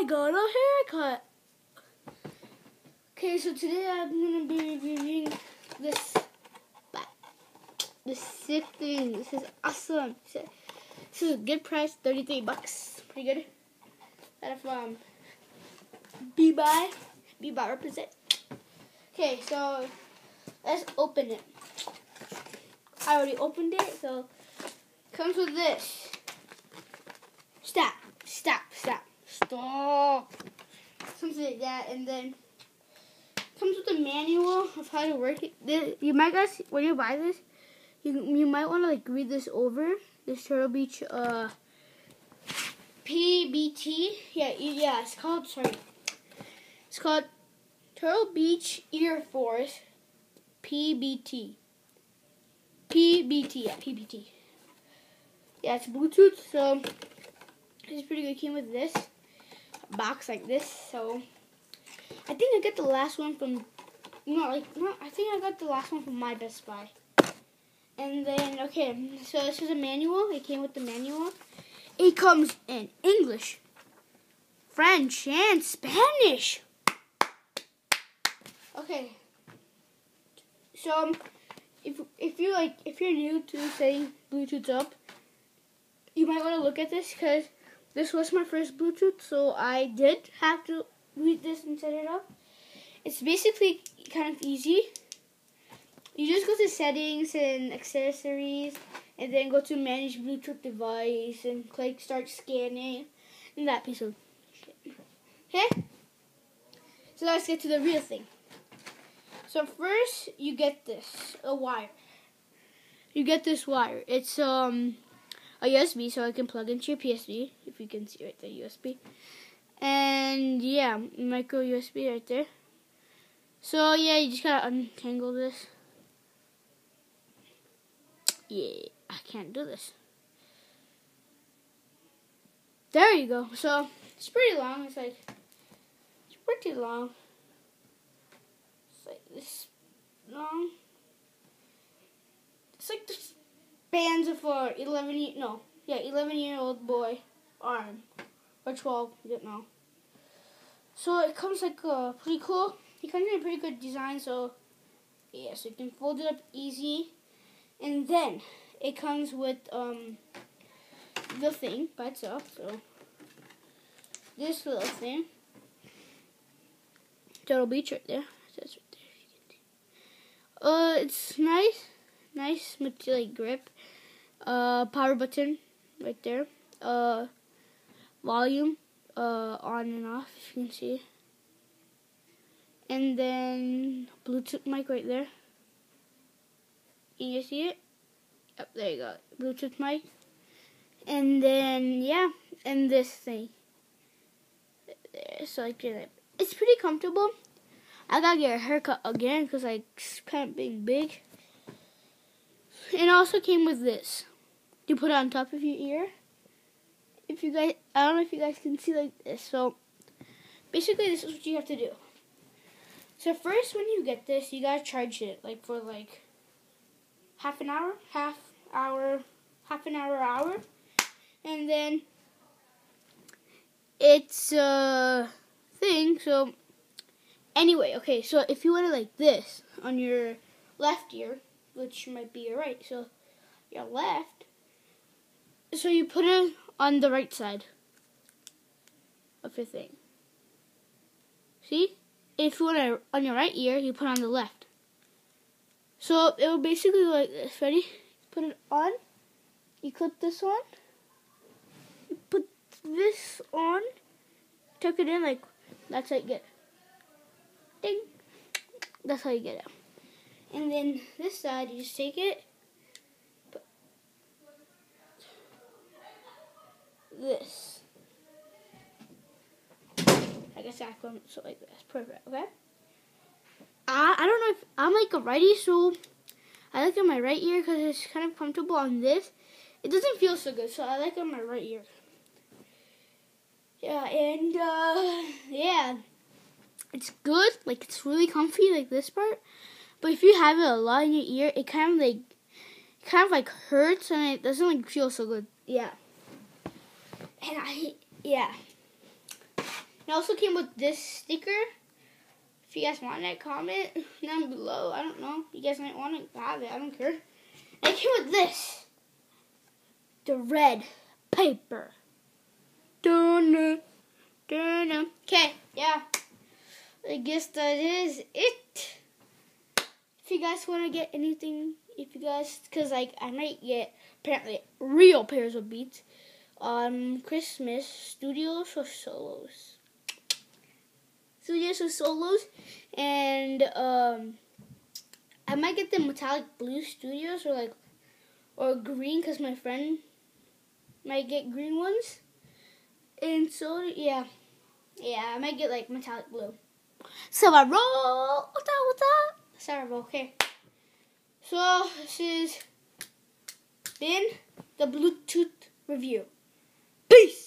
got a haircut. Okay, so today I'm gonna be reviewing this sick thing. This is awesome. This is a good price, $33. Pretty good. Out of B-Buy represent. Okay, so let's open it. I already opened it, so it comes with this. Stop. Something like that, and then comes with a manual of how to work it. You might guys, when you buy this, you might want to like read this over. This Turtle Beach PBT. Yeah, it's called. It's called Turtle Beach Ear Force PBT. PBT. Yeah, it's Bluetooth, so it's pretty good. It came with this box like this, so I think I got the last one from I think I got the last one from my Best Buy. And then so this is a manual. It came with the manual. It comes in English, French, and Spanish. Okay. So if you're new to setting Bluetooth up, you might want to look at this because this was my first Bluetooth, so I did have to read this and set it up. It's basically kind of easy. You just go to settings and accessories, and then go to manage Bluetooth device and click start scanning, and that piece of shit. Okay? So let's get to the real thing. So first, you get this, a wire. You get this wire. It's a USB, so I can plug into your PSD, if you can see right there, USB. And yeah, micro USB right there. So yeah, you just gotta untangle this. Yeah, I can't do this. There you go. So it's pretty long. It's pretty long. It's like this long. It's like the spans of a 11-year-old boy arm, or 12. I don't know. So it comes like pretty cool. It comes in a pretty good design. So yeah, so you can fold it up easy. And then it comes with the thing by itself. So this little thing, Turtle Beach right there. That's right there. You can see. It's nice like grip. Power button right there. Volume on and off, if you can see. And then Bluetooth mic right there. Can you see it? Yep, there you go. Bluetooth mic. And then, yeah, and this thing. So, it's pretty comfortable. I gotta get a haircut again because it's kind of being big. It also came with this. You put it on top of your ear. I don't know if you guys can see like this. So, basically, this is what you have to do. So, first, when you get this, you gotta charge it, for half an hour, and then it's a thing. So anyway, okay, so if you want it like this on your left ear, which might be your right, so your left, so you put it on the right side of your thing. See? If you want it on your right ear, you put it on the left. So it will basically look like this. Ready? Put it on. You clip this on. You put this on. Tuck it in that's how you get it. Ding. That's how you get it. And then this side, you just take it. Put this. I guess I can so like this. Perfect. Okay. I don't know if I'm a righty, so I like it on my right ear because it's kind of comfortable. On this, it doesn't feel so good, so I like it on my right ear. Yeah, and yeah, it's good. It's really comfy, like this part. But if you have it a lot in your ear, it kind of hurts and it doesn't feel so good. Yeah, and It also came with this sticker. If you guys want it, comment down below. I don't know. You guys might want to have it. I don't care. And it came with this. The red paper. Dun, dun, dun. Okay, yeah. I guess that is it. If you guys want to get anything, because like I might get apparently real pairs of Beats on Christmas, Studios or Solos. Studios or Solos, and I might get the metallic blue Studios or green, because my friend might get green ones. And so yeah, I might get like metallic blue. So I roll. What's up? Cerebral, okay. So this has been the Bluetooth review. Peace.